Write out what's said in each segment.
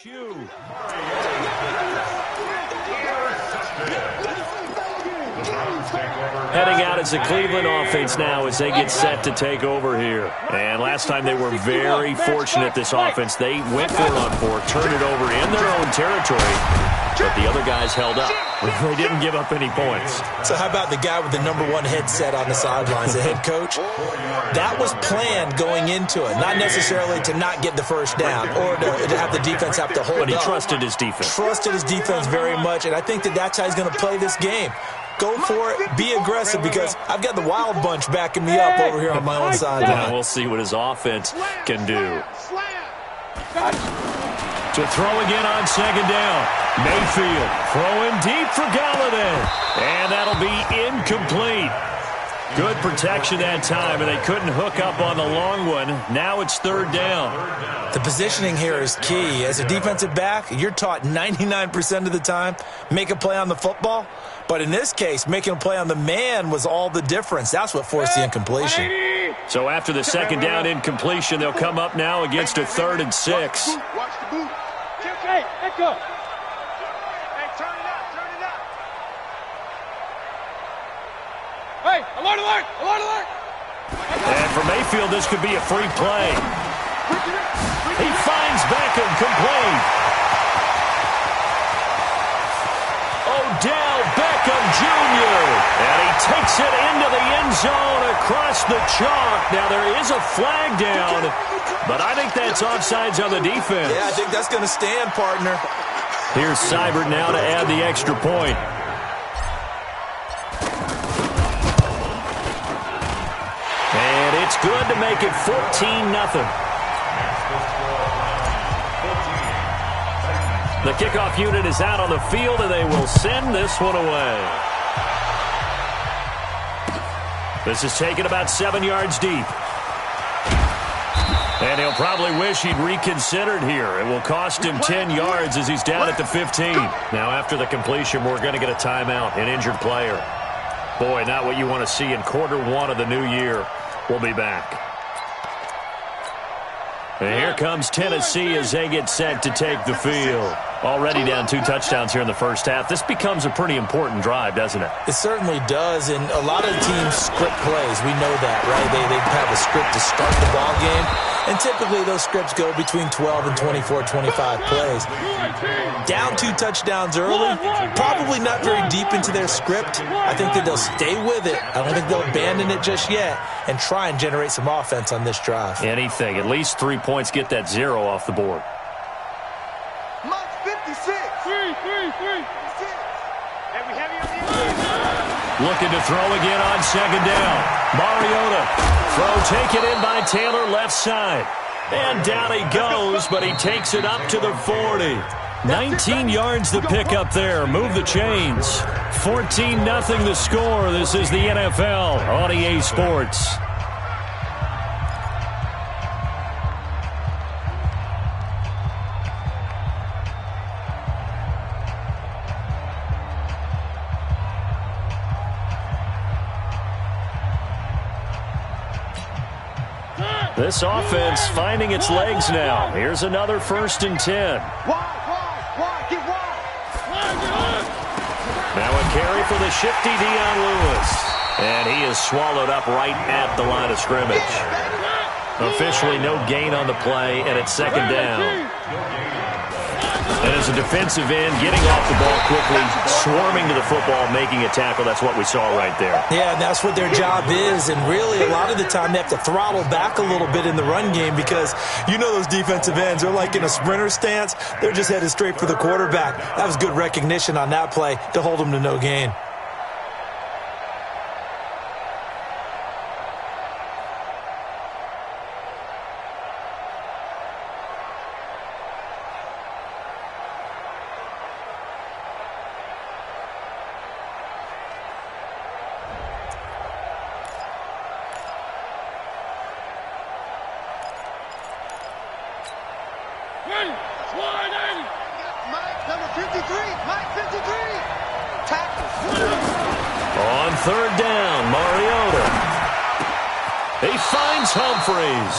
Heading out as the Cleveland offense now as they get set to take over here. And last time they were very fortunate, this offense. They went for it on four, turned it over in their own territory, but the other guys held up. They didn't give up any points. So how about the guy with the #1 headset on the sidelines, the head coach? That was planned going into it, not necessarily to not get the first down or to have the defense have to hold up. But he trusted his defense. Trusted his defense very much, and I think that's how he's going to play this game. Go for it. Be aggressive because I've got the wild bunch backing me up over here on my own sideline. Now we'll see what his offense can do. To throw again on second down. Mayfield throwing deep for Galladay. And that'll be incomplete. Good protection that time, and they couldn't hook up on the long one. Now it's third down. The positioning here is key. As a defensive back, you're taught 99% of the time, make a play on the football. But in this case, making a play on the man was all the difference. That's what forced the incompletion. So after the second down incompletion, they'll come up now against a 3rd and 6. Watch the boot. Okay, let go. Hey, turn it up, turn it up. Hey, alert, alert, alert, alert. And for Mayfield, this could be a free play. He finds Beckham complete. Odell Beckham Jr. And he takes it into the end zone across the chalk. Now there is a flag down, but I think that's offsides on the defense. Yeah, I think that's going to stand, partner. Here's Seibert now to add the extra point. And it's good to make it 14-0. The kickoff unit is out on the field, and they will send this one away. This is taken about 7 yards deep. And he'll probably wish he'd reconsidered here. It will cost him 10 yards as he's down at the 15. Now, after the completion, we're going to get a timeout, an injured player. Boy, not what you want to see in quarter one of the new year. We'll be back. And here comes Tennessee as they get set to take the field. Already down 2 touchdowns here in the first half. This becomes a pretty important drive, doesn't it? It certainly does, and a lot of teams script plays. We know that, right? They have a script to start the ball game, and typically those scripts go between 12 and 24, 25 plays. Down 2 touchdowns early, probably not very deep into their script. I think that they'll stay with it. I don't think they'll abandon it just yet and try and generate some offense on this drive. Anything. At least 3 points, get that 0 off the board. Looking to throw again on second down. Mariota. Throw taken in by Taylor left side. And down he goes, but he takes it up to the 40. 19 yards the pick up there. Move the chains. 14-0 the score. This is the NFL on EA Sports. This offense finding its legs now. Here's another 1st and 10. Now a carry for the shifty Dion Lewis. And he is swallowed up right at the line of scrimmage. Officially no gain on the play, and it's second down. And as a defensive end, getting off the ball quickly, swarming to the football, making a tackle, that's what we saw right there. Yeah, and that's what their job is. And really, a lot of the time, they have to throttle back a little bit in the run game because you know those defensive ends, they're like in a sprinter stance. They're just headed straight for the quarterback. That was good recognition on that play to hold them to no gain. On third down, Mariota. He finds Humphreys.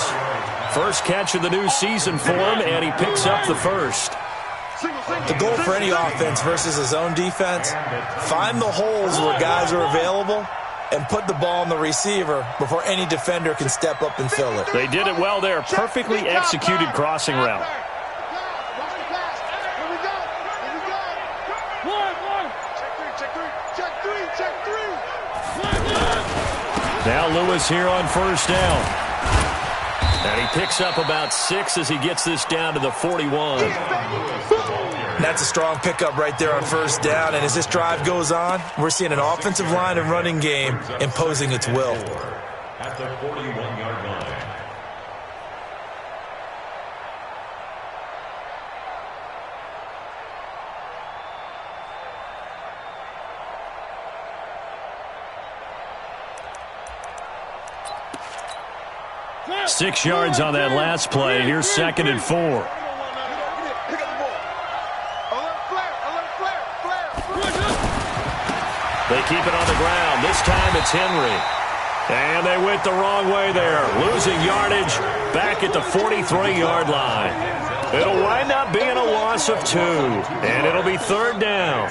First catch of the new season for him, and he picks up the first. The goal for any offense versus his own defense, find the holes where guys are available and put the ball on the receiver before any defender can step up and fill it. They did it well there. Perfectly executed crossing route. Now Lewis here on first down. And he picks up about 6 as he gets this down to the 41. That's a strong pickup right there on first down. And as this drive goes on, we're seeing an offensive line and running game imposing its will. At the 41-yard line. Six yards on that last play. Here's 2nd and 4. They keep it on the ground. This time it's Henry. And they went the wrong way there. Losing yardage back at the 43-yard line. It'll wind up being a loss of 2. And it'll be 3rd down.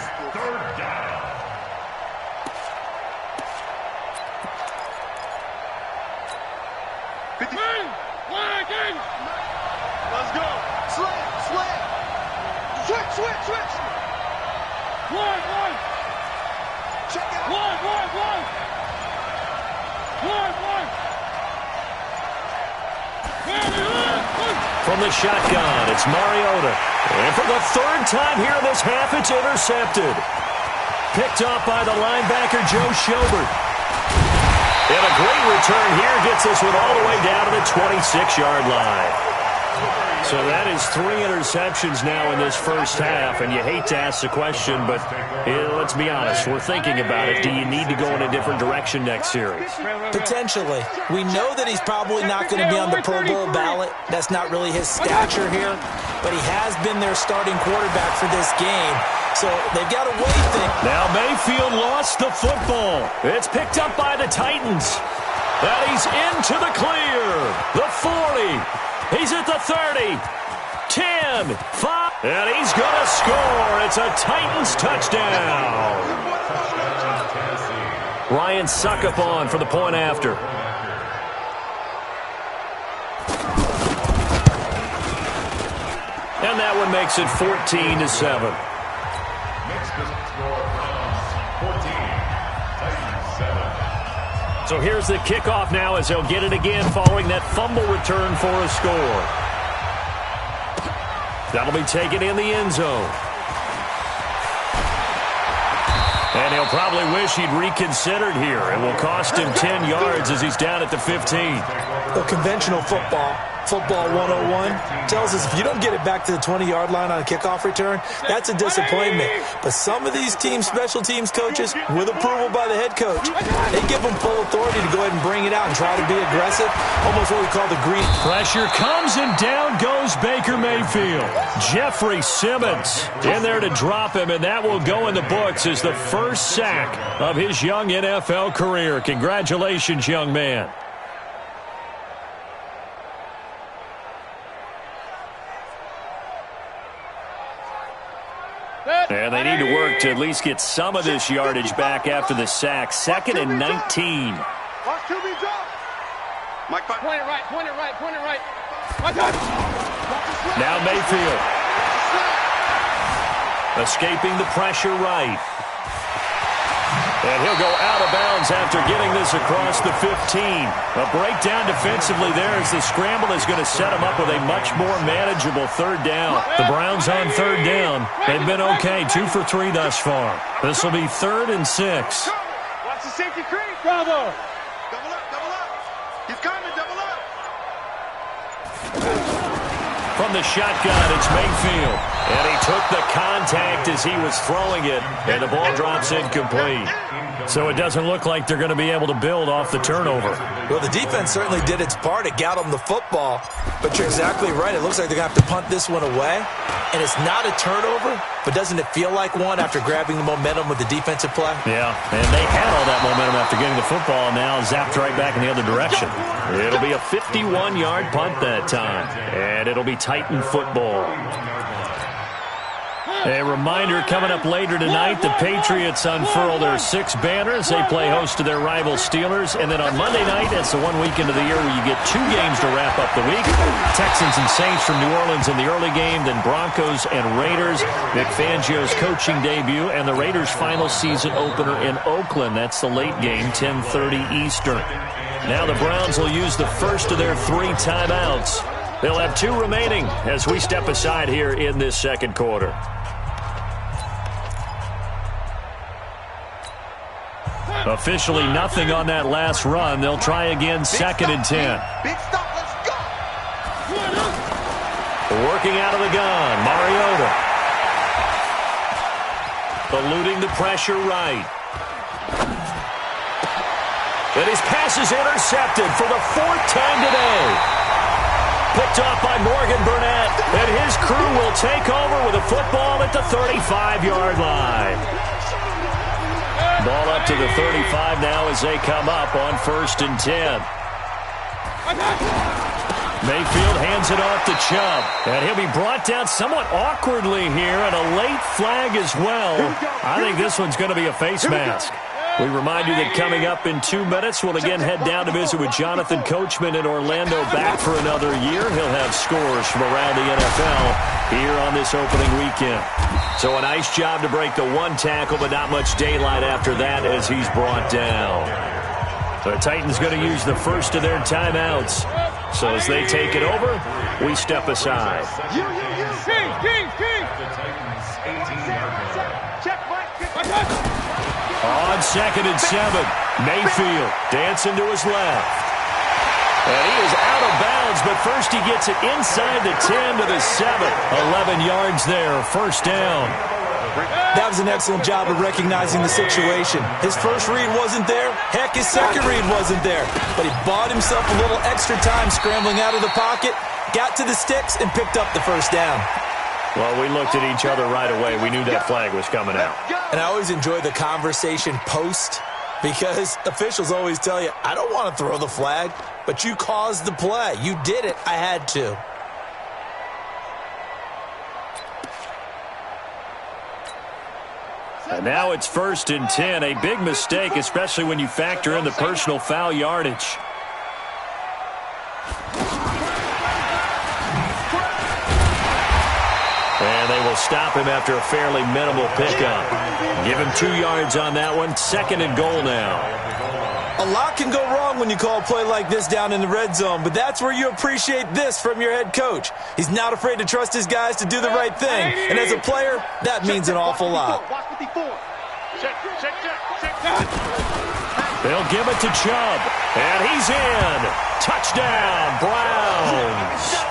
Let's go. Slant. Switch. One. Check out. One. From the shotgun, it's Mariota. And for the 3rd time here in this half, it's intercepted. Picked off by the linebacker, Joe Schobert. And a great return here gets this one all the way down to the 26-yard line. So that is 3 interceptions now in this first half, and you hate to ask the question, but let's be honest, we're thinking about it. Do you need to go in a different direction next series? Potentially. We know that he's probably not going to be on the Pro Bowl ballot. That's not really his stature here, but he has been their starting quarterback for this game. So they've got to weigh things. Now Mayfield lost the football. It's picked up by the Titans. And he's into the clear. The 40. He's at the 30. 10. 5. And he's going to score. It's a Titans touchdown. Ryan Succop for the point after. And that one makes it 14-7. So here's the kickoff now as they'll get it again following that fumble return for a score. That'll be taken in the end zone. And he'll probably wish he'd reconsidered here. It will cost him 10 yards as he's down at the 15. Well, conventional football 101, tells us if you don't get it back to the 20-yard line on a kickoff return, that's a disappointment. But some of these special teams coaches, with approval by the head coach, they give them full authority to go ahead and bring it out and try to be aggressive, almost what we call the green. Pressure comes and down goes Baker Mayfield. Jeffrey Simmons in there to drop him, and that will go in the books as the first sack of his young NFL career. Congratulations, young man. And they need to work to at least get some of this yardage back after the sack. 2nd and 19. Point it right. Now Mayfield. Escaping the pressure right. And he'll go out of bounds after getting this across the 15. A breakdown defensively there as the scramble is going to set him up with a much more manageable 3rd down. The Browns on 3rd down. They've been okay, 2 for 3 thus far. This will be 3rd and 6. Watch the safety creep. Bravo. Double up. He's coming, double up. From the shotgun, it's Mayfield. And he took the contact as he was throwing it, and the ball drops incomplete. So it doesn't look like they're going to be able to build off the turnover. Well, the defense certainly did its part. It got them the football. But you're exactly right. It looks like they're going to have to punt this one away. And it's not a turnover, but doesn't it feel like one after grabbing the momentum with the defensive play? Yeah, and they had all that momentum after getting the football, and now zapped right back in the other direction. It'll be a 51-yard punt that time, and it'll be Titan football. A reminder coming up later tonight, the Patriots unfurl their 6 banners. They play host to their rival Steelers. And then on Monday night, it's the one weekend of the year where you get 2 games to wrap up the week. Texans and Saints from New Orleans in the early game, then Broncos and Raiders. Vic Fangio's coaching debut and the Raiders' final season opener in Oakland. That's the late game, 10:30 Eastern. Now the Browns will use the first of their 3 timeouts. They'll have 2 remaining as we step aside here in this second quarter. Officially nothing on that last run. They'll try again, 2nd and 10. Big stop, let's go. Working out of the gun, Mariota. Eluding the pressure right. And his pass is intercepted for the 4th time today. Picked off by Morgan Burnett, and his crew will take over with a football at the 35-yard line. Ball up to the 35 now as they come up on 1st and 10. Mayfield hands it off to Chubb, and he'll be brought down somewhat awkwardly here, and a late flag as well. I think this one's going to be a face mask. We remind you that coming up in 2 minutes, we'll again head down to visit with Jonathan Coachman in Orlando, back for another year. He'll have scores from around the NFL here on this opening weekend. So a nice job to break the 1 tackle, but not much daylight after that as he's brought down. The Titans going to use the first of their timeouts. So as they take it over, we step aside. On 2nd and 7, Mayfield dancing to his left. And he is out of bounds, but first he gets it inside the 10 to the 7. 11 yards there, 1st down. That was an excellent job of recognizing the situation. His first read wasn't there. Heck, his second read wasn't there. But he bought himself a little extra time scrambling out of the pocket, got to the sticks, and picked up the 1st down. Well, we looked at each other right away. We knew that flag was coming out. And I always enjoy the conversation post, because officials always tell you, I don't want to throw the flag, but you caused the play. You did it. I had to. And now it's 1st and 10. A big mistake, especially when you factor in the personal foul yardage. And they will stop him after a fairly minimal pickup. Give him 2 yards on that one. 2nd and goal now. A lot can go wrong when you call a play like this down in the red zone, but that's where you appreciate this from your head coach. He's not afraid to trust his guys to do the right thing, and as a player, that means an awful lot. They'll give it to Chubb, and he's in. Touchdown, Browns.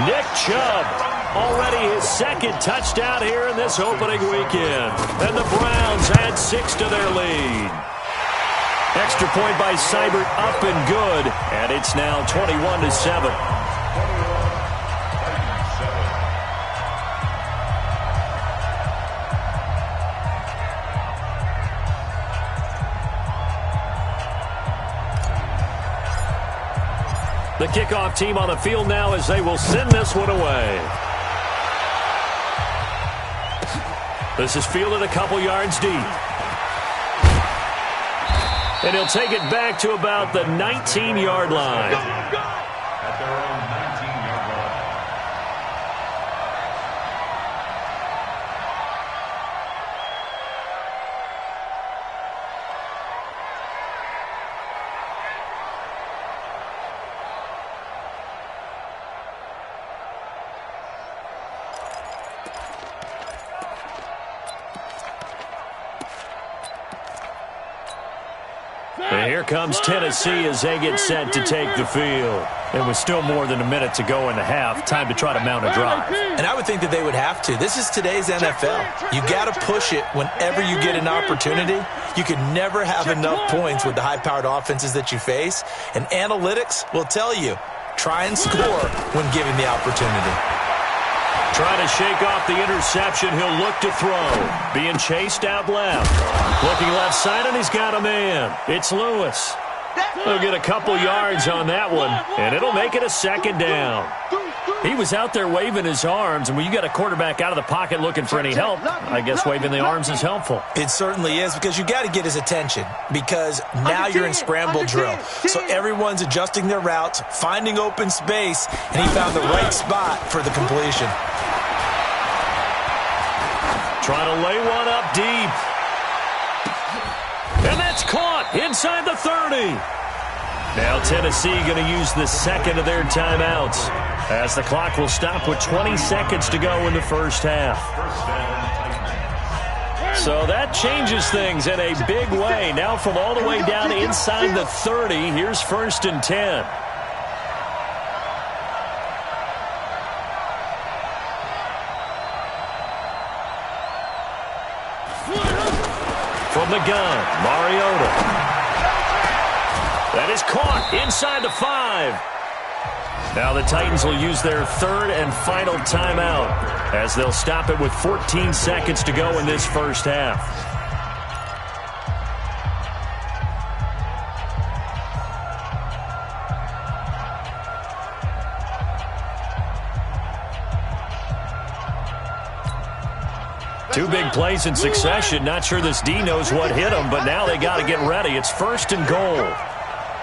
Nick Chubb, already his 2nd touchdown here in this opening weekend. And the Browns add 6 to their lead. Extra point by Seibert, up and good, and it's now 21-7. The kickoff team on the field now as they will send this one away. This is fielded a couple yards deep. And he'll take it back to about the 19-yard line. At their own 19-yard line. And here comes Tennessee as they get set to take the field. It was still more than a minute to go in the half. Time to try to mount a drive. And I would think that they would have to. This is today's NFL. You got to push it whenever you get an opportunity. You can never have enough points with the high-powered offenses that you face. And analytics will tell you, try and score when given the opportunity. Trying to shake off the interception. He'll look to throw. Being chased out left. Looking left side, and he's got a man. It's Lewis. He'll get a couple yards on that one, and it'll make it a 2nd down. He was out there waving his arms, and when you got a quarterback out of the pocket looking for any help, I guess waving the arms is helpful. It certainly is, because you got to get his attention, because now you're in scramble drill. So everyone's adjusting their routes, finding open space, and he found the right spot for the completion. Trying to lay one up deep. And that's caught inside the 30. Now Tennessee going to use the second of their timeouts, as the clock will stop with 20 seconds to go in the first half. So that changes things in a big way. Now from all the way down inside the 30, here's 1st and 10. From the gun, Mariota. That is caught inside the 5. Now the Titans will use their third and final timeout, as they'll stop it with 14 seconds to go in this first half. Two big plays in succession. Not sure this D knows what hit him, but now they got to get ready. It's 1st and goal.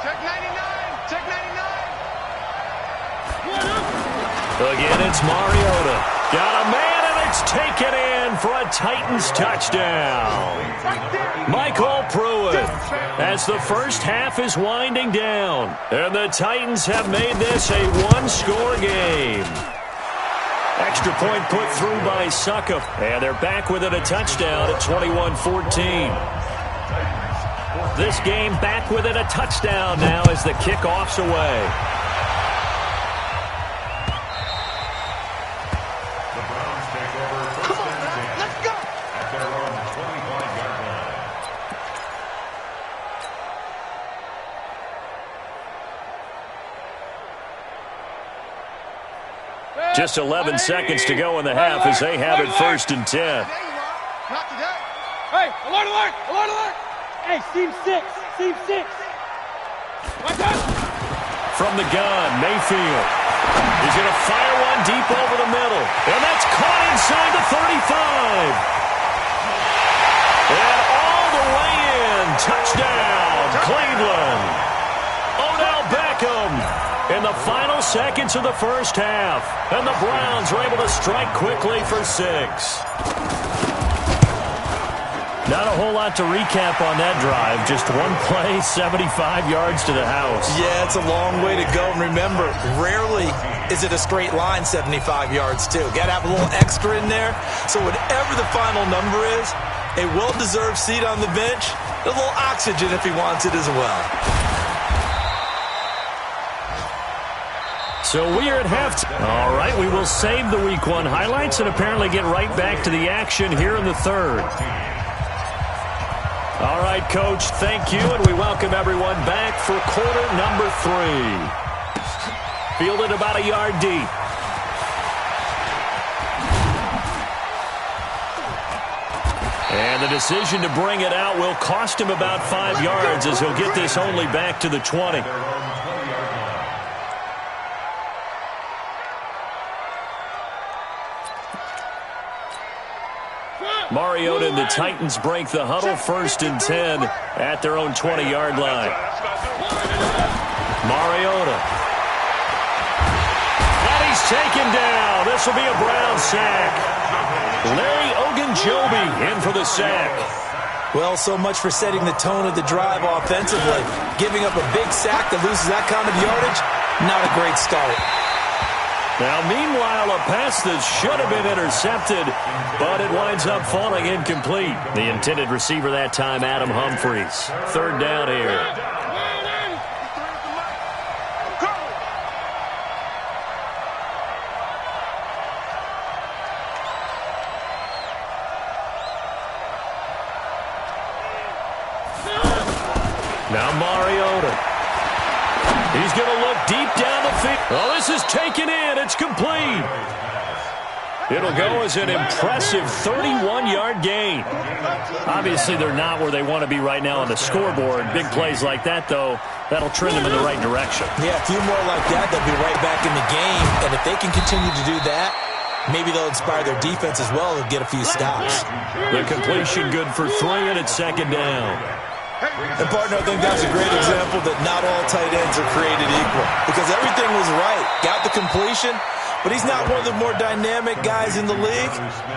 Check 99. Check 99. Again, it's Mariota. Got a man, and it's taken in for a Titans touchdown. Michael Pruitt, as the first half is winding down. And the Titans have made this a one-score game. Extra point put through by Suckup. And they're back within a touchdown at 21-14. This game back within a touchdown now as the kickoff's away. The Browns take over first and 10 Let's go. at their own 25-yard line. Just 11 seconds to go in the half as they have it 1st and 10. There you are. Not today. Hey, alert, alert, alert, alert. Hey, team 6, team 6. Watch out. From the gun, Mayfield. He's going to fire one deep over the middle. And that's caught inside the 35. And all the way in. Touchdown, Cleveland. Odell Beckham in the final seconds of the first half. And the Browns are able to strike quickly for 6. Not a whole lot to recap on that drive. Just one play, 75 yards to the house. Yeah, it's a long way to go. And remember, rarely is it a straight line 75 yards, too. Got to have a little extra in there. So whatever the final number is, a well-deserved seat on the bench, a little oxygen if he wants it as well. So we are at halftime. All right, we will save the Week 1 highlights and apparently get right back to the action here in the third. All right, Coach, thank you, and we welcome everyone back for quarter number 3. Fielded about a yard deep. And the decision to bring it out will cost him about 5 yards, as he'll get this only back to the 20. Mariota and the Titans break the huddle, 1st and 10 at their own 20-yard line. Mariota. And he's taken down. This will be a Brown sack. Larry Ogunjobi in for the sack. Well, so much for setting the tone of the drive offensively. Giving up a big sack that loses that kind of yardage, not a great start. Now, meanwhile, a pass that should have been intercepted, but it winds up falling incomplete. The intended receiver that time, Adam Humphries. 3rd down here. Now Mariota. He's going to look deep down the field. Oh, this is taken in. It's complete. It'll go as an impressive 31-yard gain. Obviously, they're not where they want to be right now on the scoreboard. Big plays like that, though, that'll trend them in the right direction. Yeah, a few more like that, they'll be right back in the game. And if they can continue to do that, maybe they'll inspire their defense as well and get a few stops. The completion good for 3, and it's second down. And, partner, I think that's a great example that not all tight ends are created equal. Because everything was right. Got the completion, but he's not one of the more dynamic guys in the league.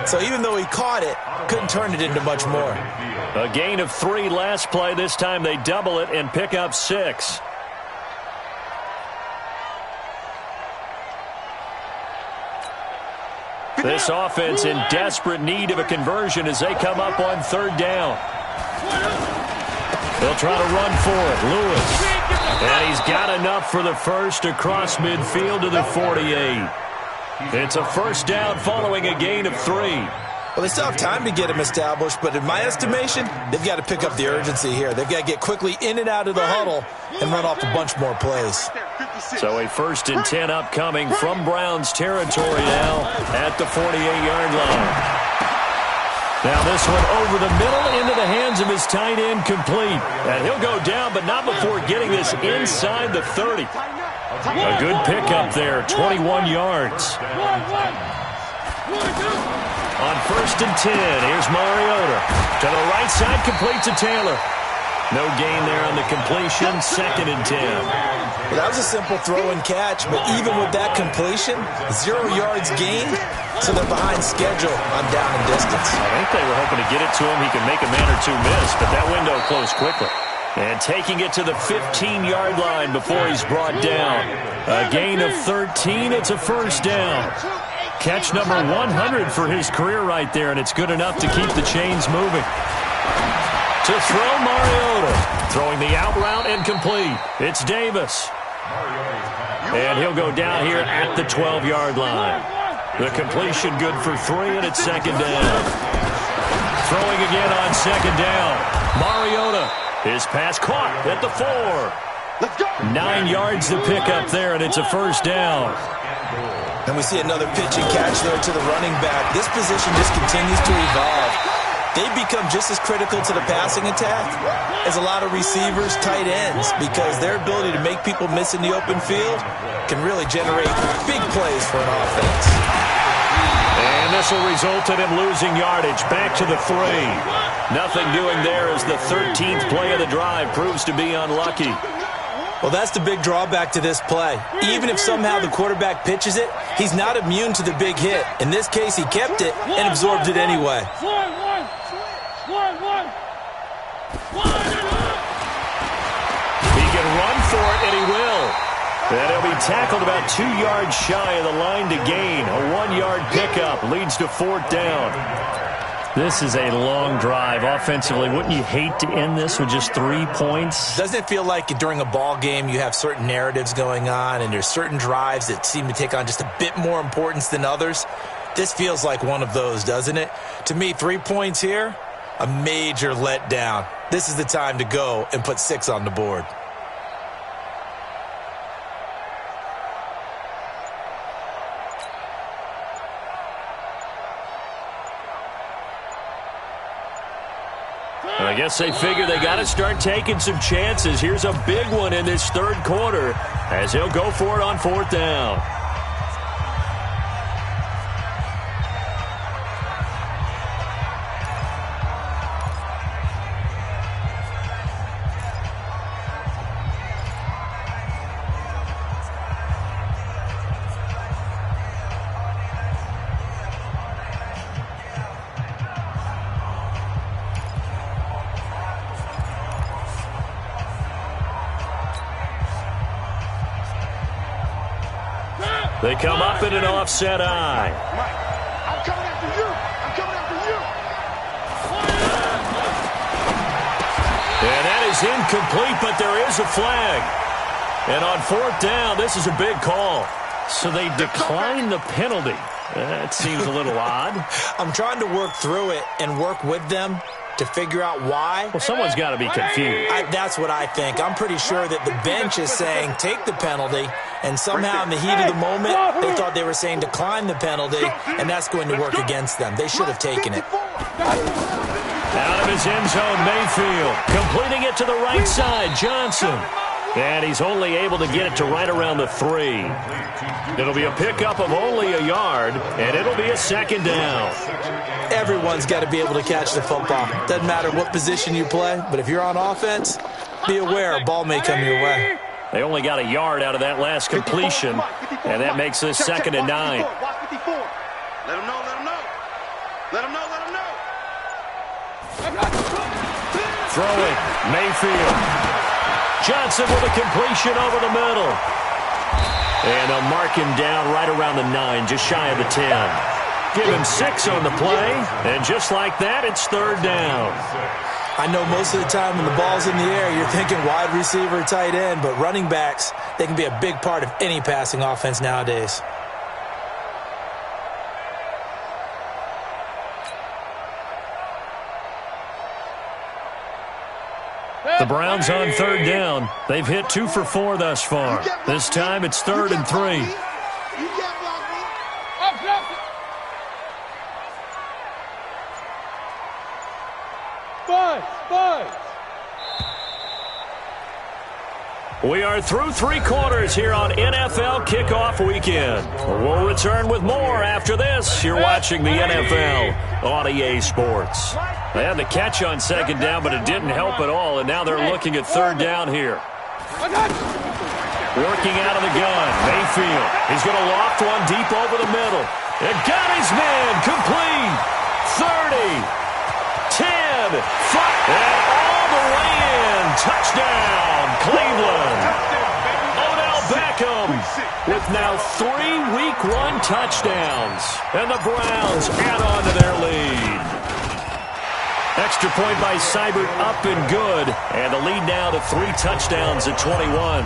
So even though he caught it, couldn't turn it into much more. A gain of 3 last play. This time they double it and pick up 6. This offense in desperate need of a conversion as they come up on third down. They'll try to run for it. Lewis. And he's got enough for the first across midfield to the 48. It's a first down following a gain of 3. Well, they still have time to get him established, but in my estimation, they've got to pick up the urgency here. They've got to get quickly in and out of the huddle and run off a bunch more plays. So a 1st and 10 upcoming from Browns territory now at the 48-yard line. Now this one over the middle into the hands of his tight end, complete. And he'll go down, but not before getting this inside the 30. A good pickup there, 21 yards. On 1st and 10, here's Mariota. To the right side, complete to Taylor. No gain there on the completion, 2nd and 10. Well, that was a simple throw and catch, but even with that completion, 0 yards gained, so they're behind schedule on down and distance. I think they were hoping to get it to him. He could make a man or two miss, but that window closed quickly. And taking it to the 15-yard line before he's brought down. A gain of 13, it's a first down. Catch number 100 for his career right there, and it's good enough to keep the chains moving. To throw, Mariota. Throwing the out route and complete. It's Davis. And he'll go down here at the 12-yard line. The completion good for 3, and it's second down. Throwing again on second down. Mariota. His pass caught at the 4. Let's go. 9 yards to pick up there, and it's a first down. And we see another pitch and catch there to the running back. This position just continues to evolve. They've become just as critical to the passing attack as a lot of receivers, tight ends, because their ability to make people miss in the open field can really generate big plays for an offense. And this will result in him losing yardage. Back to the 3. Nothing doing there as the 13th play of the drive proves to be unlucky. Well, that's the big drawback to this play. Even if somehow the quarterback pitches it, he's not immune to the big hit. In this case, he kept it and absorbed it anyway. He can run for it, and he will. And he'll be tackled about 2 yards shy of the line to gain. A 1-yard pickup leads to 4th down. This is a long drive offensively. Wouldn't you hate to end this with just 3 points? Doesn't it feel like during a ball game you have certain narratives going on and there's certain drives that seem to take on just a bit more importance than others? This feels like one of those, doesn't it? To me, 3 points here, a major letdown. This is the time to go and put 6 on the board. I guess they figure they got to start taking some chances. Here's a big one in this 3rd quarter as he'll go for it on 4th down. They come up in an offset eye. Mike, I'm coming after you. I'm coming after you. And that is incomplete, but there is a flag. And on 4th down, this is a big call. So they decline the penalty. That seems a little odd. I'm trying to work through it and work with them to figure out why. Well, someone's got to be confused. That's what I think. I'm pretty sure that the bench is saying take the penalty, And somehow in the heat of the moment, they thought they were saying decline the penalty, and that's going to work against them. They should have taken it. Out of his end zone, Mayfield. Completing it to the right side, Johnson. And he's only able to get it to right around the 3. It'll be a pickup of only a yard, and it'll be a second down. Everyone's got to be able to catch the football. Doesn't matter what position you play, but if you're on offense, be aware a ball may come your way. They only got a yard out of that last completion, and that makes this 2nd and 9. Let him know, let him know. Let him know, let him know. Throwing, Mayfield. Johnson with a completion over the middle. And they'll mark him down right around the 9, just shy of the 10. Give him 6 on the play, and just like that, it's 3rd down. I know most of the time when the ball's in the air, you're thinking wide receiver, tight end, but running backs, they can be a big part of any passing offense nowadays. The Browns on 3rd down. They've hit 2 for 4 thus far. This time it's 3rd and 3. We are through 3 quarters here on NFL Kickoff Weekend. We'll return with more after this. You're watching the NFL on EA Sports. They had the catch on 2nd down, but it didn't help at all, and now they're looking at 3rd down here. Working out of the gun, Mayfield. He's going to loft one deep over the middle. And got his man complete. 30, 10, 5, and all the way in. Touchdown, Cleveland. Odell Beckham with now 3 Week 1 touchdowns. And the Browns add on to their lead. Extra point by Seibert up and good. And the lead now to 3 touchdowns at 21.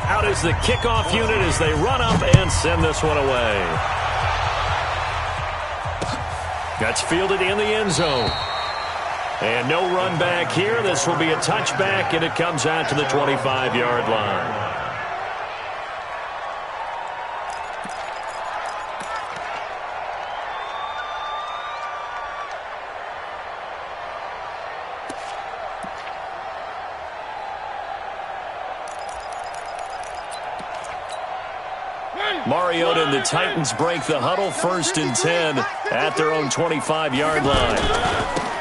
Out is the kickoff unit as they run up and send this one away. That's fielded in the end zone. And no run back here. This will be a touchback, and it comes out to the 25-yard line. Mariota and the Titans break the huddle, 1st and 10 at their own 25-yard line.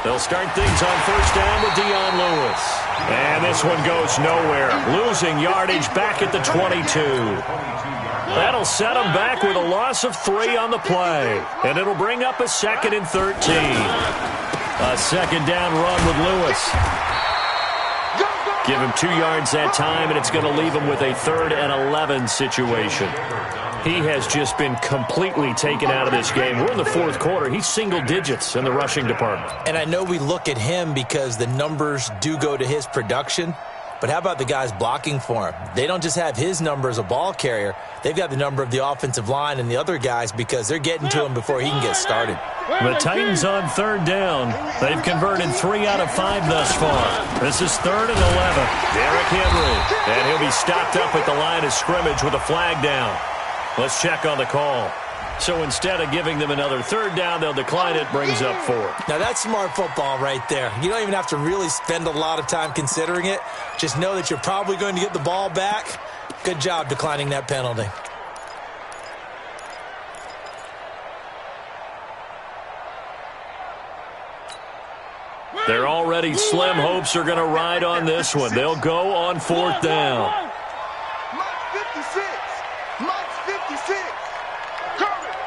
They'll start things on 1st down with Dion Lewis. And this one goes nowhere. Losing yardage back at the 22. That'll set them back with a loss of 3 on the play. And it'll bring up a 2nd and 13. A 2nd down run with Lewis. Give him 2 yards that time, and it's going to leave him with a 3rd and 11 situation. He has just been completely taken out of this game. We're in the 4th quarter. He's single digits in the rushing department. And I know we look at him because the numbers do go to his production. But how about the guys blocking for him? They don't just have his number as a ball carrier. They've got the number of the offensive line and the other guys because they're getting to him before he can get started. The Titans on 3rd down. They've converted 3 out of 5 thus far. This is 3rd and 11. Derrick Henry. And he'll be stopped up at the line of scrimmage with a flag down. Let's check on the call. So instead of giving them another 3rd down, they'll decline it, brings up 4. Now that's smart football right there. You don't even have to really spend a lot of time considering it. Just know that you're probably going to get the ball back. Good job declining that penalty. They're already slim hopes are going to ride on this one. They'll go on 4th down. Mike 56. Mike's 56. Kermit.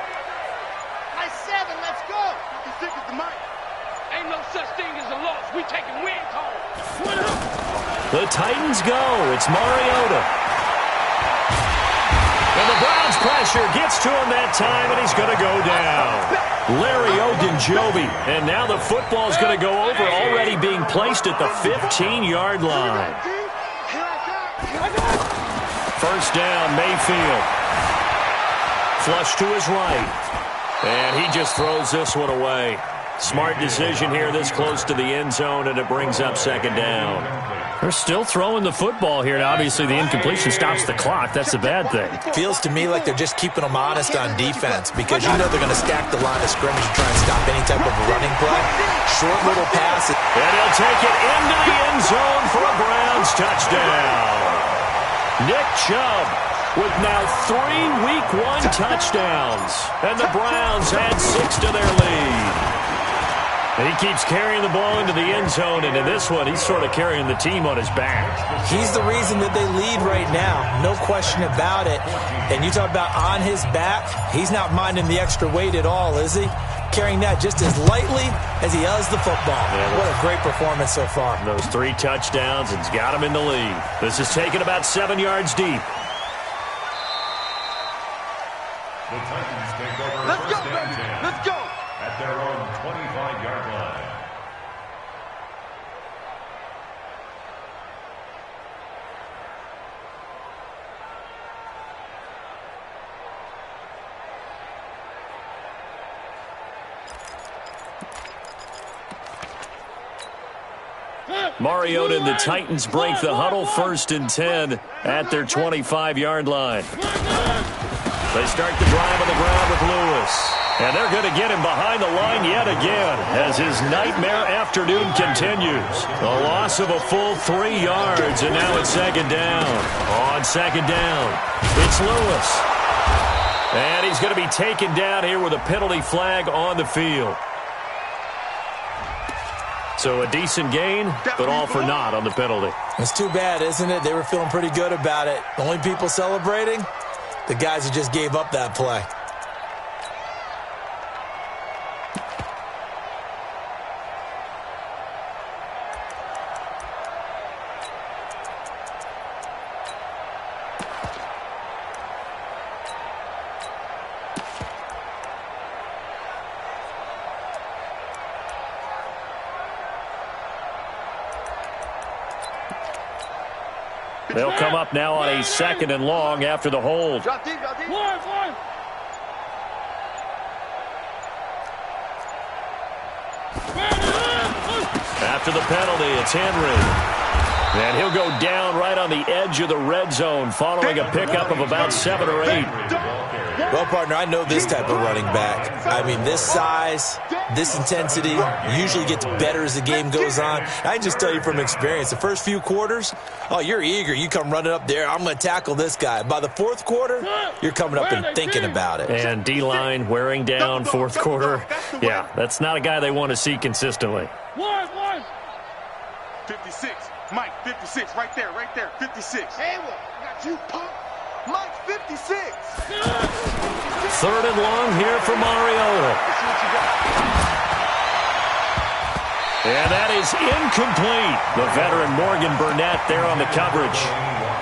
High 7, let's go. 56 is the Mike. Ain't no such thing as a loss. We taking wins home. The Titans go. It's Mariota. And the Browns pressure gets to him that time, and he's going to go down. Larry Ogunjobi. And now the football's going to go over, already being placed at the 15-yard line. 1st down, Mayfield. Flush to his right. And he just throws this one away. Smart decision here this close to the end zone, and it brings up second down. They're still throwing the football here, and obviously the incompletion stops the clock. That's the bad thing. Feels to me like they're just keeping them honest on defense because you know they're going to stack the line of scrimmage and try and stop any type of a running play. Short little pass. And he'll take it into the end zone for a Browns touchdown. Nick Chubb with now 3 Week 1 touchdowns. And the Browns add 6 to their lead. And he keeps carrying the ball into the end zone, and in this one, he's sort of carrying the team on his back. He's the reason that they lead right now, no question about it. And you talk about on his back, he's not minding the extra weight at all, is he? Carrying that just as lightly as he does the football. Yeah, what a great performance so far. Those 3 touchdowns, and it's got him in the lead. This is taken about 7 yards deep. The Titans take over. Let's go, baby. Let's go. At their own 25-yard line. Mariota and the Titans break the huddle, 1st and 10 at their 25-yard line. They start the drive on the ground with Lewis. And they're going to get him behind the line yet again as his nightmare afternoon continues. A loss of a full 3 yards, and now it's second down. On second down, it's Lewis. And he's going to be taken down here with a penalty flag on the field. So a decent gain, but all for naught on the penalty. It's too bad, isn't it? They were feeling pretty good about it. The only people celebrating, the guys who just gave up that play. They'll come up now on a 2nd and long after the hold. Drop deep, drop deep. After the penalty, it's Henry. And he'll go down right on the edge of the red zone following a pickup of about 7 or 8. Well, partner, I know this type of running back. I mean, this size, this intensity usually gets better as the game goes on. I can just tell you from experience, the first few quarters, oh, you're eager. You come running up there, I'm going to tackle this guy. By the 4th quarter, you're coming up and thinking about it. And D-line wearing down 4th quarter. Yeah, that's not a guy they want to see consistently. 56. Mike, 56. Right there, 56. Hey, what? Got you, punk. Mike, 56. 3rd and long here for Mariota. And that is incomplete. The veteran Morgan Burnett there on the coverage.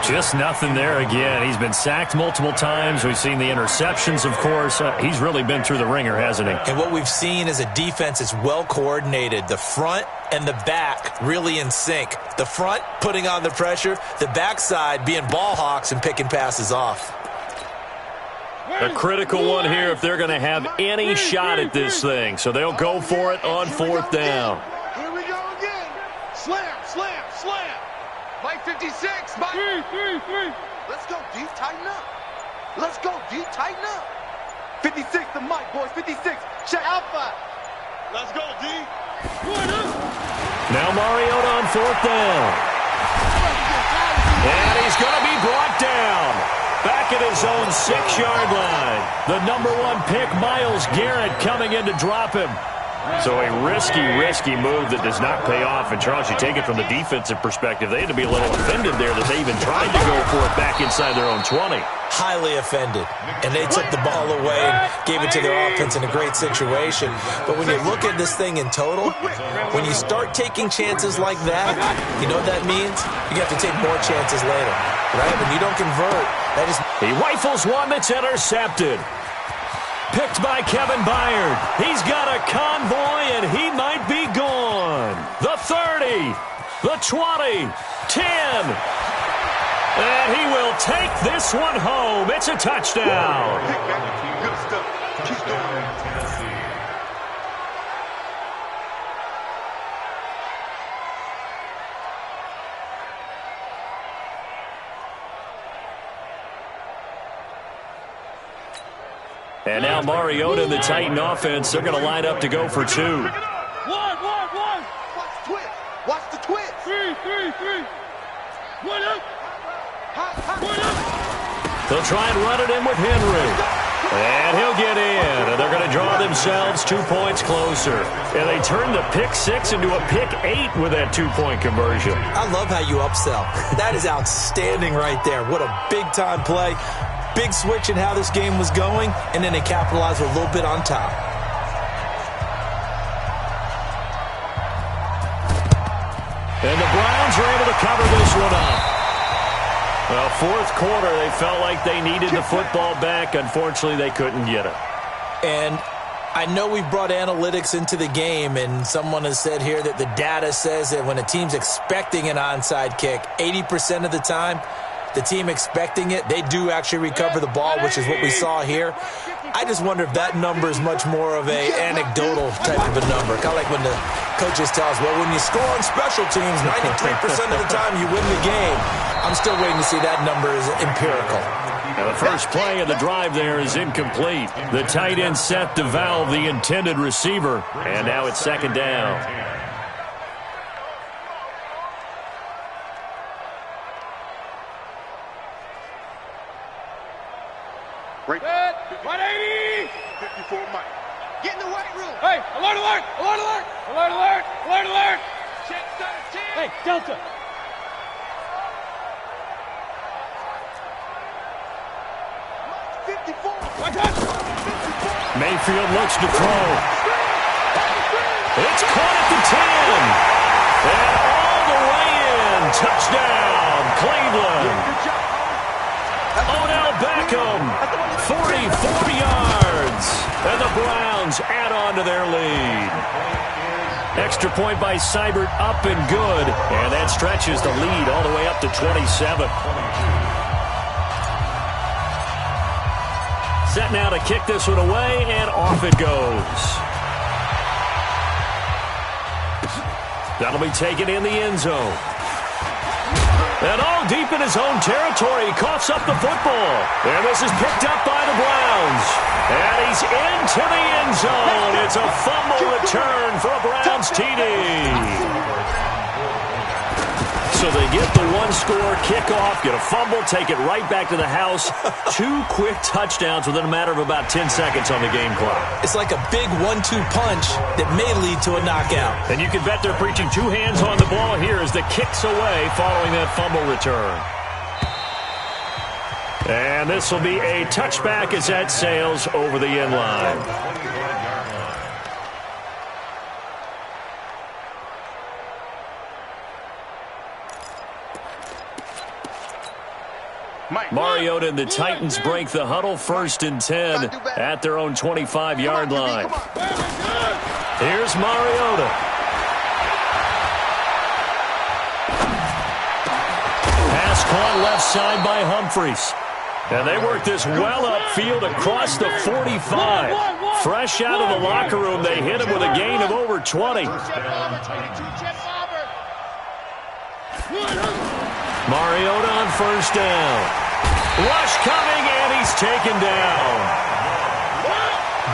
Just nothing there again. He's been sacked multiple times. We've seen the interceptions, of course. He's really been through the ringer, hasn't he? And what we've seen is a defense that's well coordinated. The front and the back really in sync. The front putting on the pressure, the backside being ball hawks and picking passes off. A critical one here if they're going to have any shot at this thing. So they'll go for it on 4th down. Here we go again. Slam, slam, slam. Mike, 56. Mike. 3. Let's go, D. Tighten up. Let's go, D. Tighten up. 56 to Mike, boys. 56. Check Alpha. Let's go, D. Now Mariota on 4th down. And he's going to be brought down. Back at his own 6-yard line. The number 1 pick, Myles Garrett, coming in to drop him. So a risky move that does not pay off. And Charles, you take it from the defensive perspective, they had to be a little offended there that they even tried to go for it back inside their own 20. Highly offended. And they took the ball away and gave it to their offense in a great situation. But when you look at this thing in total, when you start taking chances like that, you know what that means? You have to take more chances later. Right? When you don't convert, that is... He rifles one that's intercepted. Picked by Kevin Byard. He's got a convoy, and he might be gone. The 30, the 20, 10. And he will take this one home. It's a touchdown. Good stuff. Keep going. And now Mariota and the Titan offense, they're going to line up to go for 2. One. Watch the twist. Watch the twist. Three. One up. They'll try and run it in with Henry. And he'll get in. And they're going to draw themselves 2 points closer. And they turn the pick 6 into a pick 8 with that 2-point conversion. I love how you upsell. That is outstanding right there. What a big-time play. Big switch in how this game was going, and then they capitalized a little bit on top. And the Browns are able to cover this one up. Well, fourth quarter, they felt like they needed the football back. Unfortunately, they couldn't get it. And I know we've brought analytics into the game, and someone has said here that the data says that when a team's expecting an onside kick, 80% of the time, the team expecting it, they do actually recover the ball, which is what we saw here. I just wonder if that number is much more of a anecdotal type of a number. Kind of like when the coaches tell us, well, when you score on special teams, 93% of the time you win the game. I'm still waiting to see that number is empirical. Now the first play of the drive there is incomplete. The tight end Seth DeValve, the intended receiver. And now it's second down. Break. 180. 54 Mike. Get in the weight room. Hey, alert. Check 13. Hey, Delta. Mike 54. Mayfield looks to throw. It's caught at the 10. And all the way in. Touchdown, Cleveland. Good job. Odell Beckham, 44 yards. And the Browns add on to their lead. Extra point by Seibert, up and good. And that stretches the lead all the way up to 27. Set now to kick this one away, and off it goes. That'll be taken in the end zone. And all deep in his own territory, he coughs up the football. And this is picked up by the Browns. And he's into the end zone. It's a fumble return for a Browns TD. So they get the one-score kickoff, get a fumble, take it right back to the house. 2 quick touchdowns within a matter of about 10 seconds on the game clock. It's like a big 1-2 punch that may lead to a knockout. And you can bet they're preaching 2 hands on the ball here as the kick's away following that fumble return. And this will be a touchback as that sails over the end line. Mariota and the Titans break the huddle, 1st and 10 at their own 25-yard line. Here's Mariota. Pass caught left side by Humphries. And they work this well upfield across the 45. Fresh out of the locker room, they hit him with a gain of over 20. Mariota on 1st down. Rush coming, and he's taken down.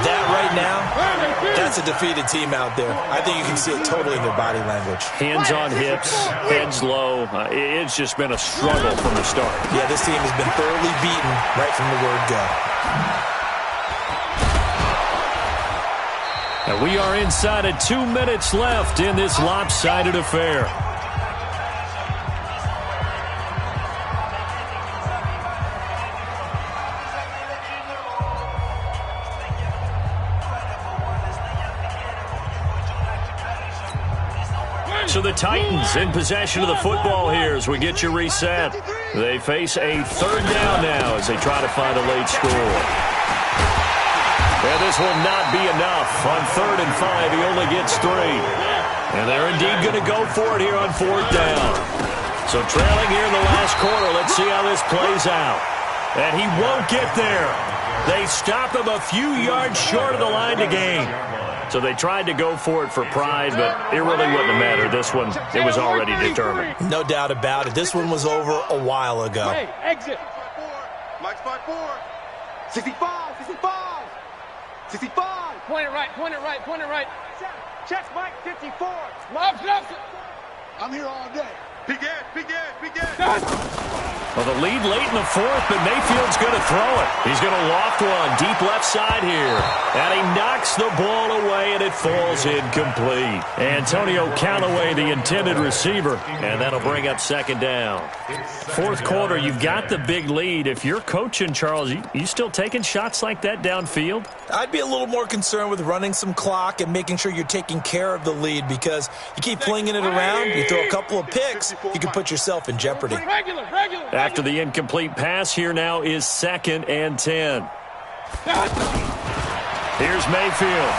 That right now, that's a defeated team out there. I think you can see it totally in their body language. Hands on hips, heads low. It's just been a struggle from the start. Yeah, this team has been thoroughly beaten right from the word go. And we are inside of 2 minutes left in this lopsided affair. So the Titans in possession of the football here as we get you reset. They face a 3rd down now as they try to find a late score. And this will not be enough. On 3rd and 5, he only gets 3. And they're indeed going to go for it here on 4th down. So trailing here in the last quarter, let's see how this plays out. And he won't get there. They stop him a few yards short of the line to gain. So they tried to go for it for pride, but it really wouldn't have mattered. This one, it was already determined. No doubt about it. This one was over a while ago. Hey, exit. Mike's 5-4. 65. 65. Point it right, point it right, point it right. Check Mike 54. I'm here all day. Begin. Well, the lead late in the fourth, but Mayfield's going to throw it. He's going to loft one deep left side here. And he knocks the ball away, and it falls incomplete. Antonio Callaway, the intended receiver, and that'll bring up second down. Fourth quarter, you've got the big lead. If you're coaching, Charles, you still taking shots like that downfield? I'd be a little more concerned with running some clock and making sure you're taking care of the lead, because you keep flinging it around, you throw a couple of picks, you can put yourself in jeopardy. Regular. After the incomplete pass, here now is 2nd and 10. Here's Mayfield.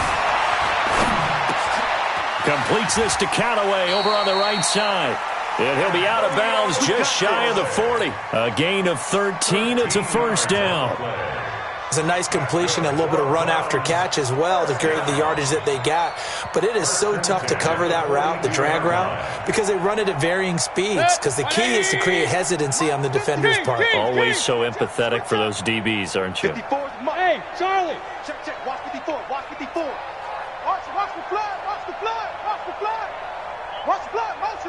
Completes this to Callaway over on the right side. And he'll be out of bounds just shy of the 40. A gain of 13. It's a first down. It's a nice completion, a little bit of run after catch as well to create the yardage that they got. But it is so tough to cover that route, the drag route, because they run it at varying speeds, because the key is to create hesitancy on the defender's part. Always so empathetic for those DBs, aren't you? 54. Hey, Charlie. Check. Watch 54. Watch the flood. Watch the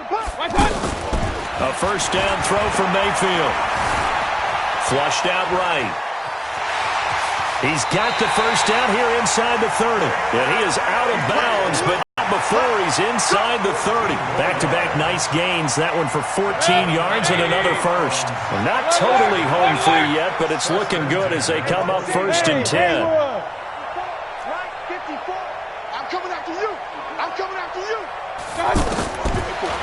flood. Right side. A first down throw for Mayfield. Flushed out right. He's got the first down here inside the 30. And he is out of bounds, but not before he's inside the 30. Back-to-back nice gains. That one for 14 yards and another first. Well, not totally home free yet, but it's looking good as they come up 1st and 10. Right, 54. I'm coming after you.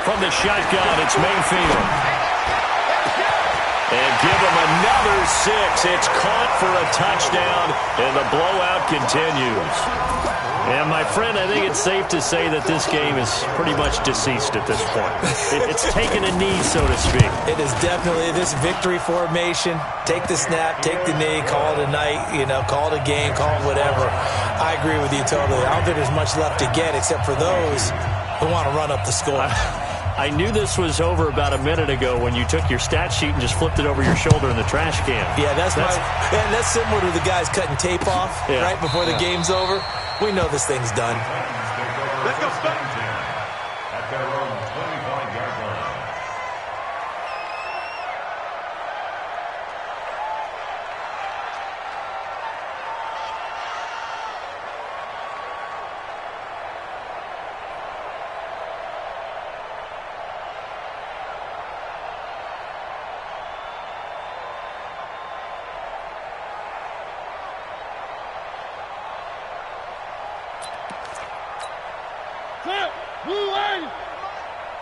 From the shotgun, it's Mayfield. And give him another 6. It's caught for a touchdown, and the blowout continues. And, my friend, I think it's safe to say that this game is pretty much deceased at this point. It's taken a knee, so to speak. It is definitely this victory formation. Take the snap, take the knee, call it a night, call it a game, call it whatever. I agree with you totally. I don't think there's much left to get except for those who want to run up the score. I knew this was over about a minute ago when you took your stat sheet and just flipped it over your shoulder in the trash can. Yeah, that's similar to the guys cutting tape off right before the game's over. We know this thing's done. Let's go, Spike. At their own 25-yard line.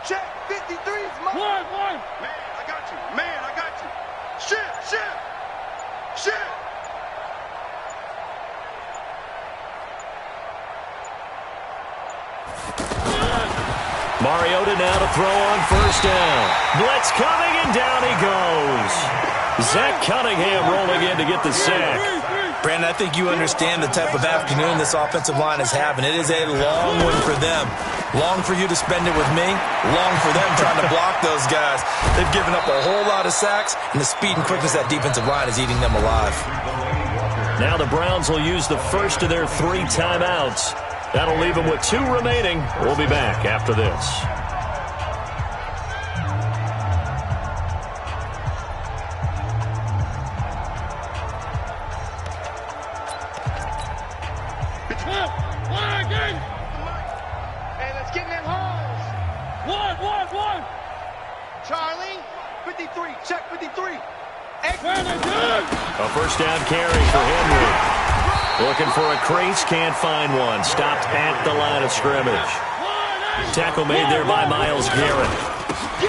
Check 53's Mike. One. Man, I got you. Shift. Mariota now to throw on first down. Blitz coming, and down he goes. Zach Cunningham rolling in to get the sack. Brandon, I think you understand the type of afternoon this offensive line is having. It is a long one for them. Long for you to spend it with me. Long for them trying to block those guys. They've given up a whole lot of sacks, and the speed and quickness of that defensive line is eating them alive. Now the Browns will use the first of their 3 timeouts. That'll leave them with 2 remaining. We'll be back after this. Hey, let's get in them holes. One. Charlie, 53. Check 53. A first down carry for Henry. Looking for a crease, can't find one. Stopped at the line of scrimmage. Tackle made there by Myles Garrett.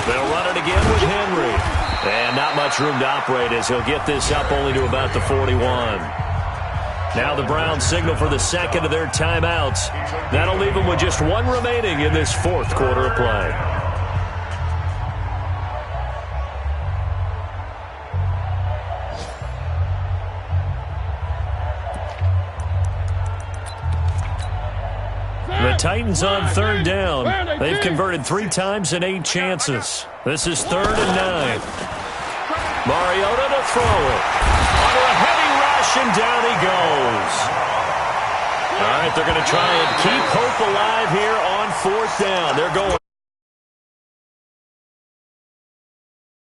They'll run it again with Henry. And not much room to operate as he'll get this up only to about the 41. Now the Browns signal for the second of their timeouts. That'll leave them with just 1 remaining in this 4th quarter of play. The Titans on 3rd down. They've converted 3 times in 8 chances. This is 3rd and 9. Mariota to throw it. Under a heavy rush, and down he goes. they're going to try and keep hope alive here on fourth down. They're going.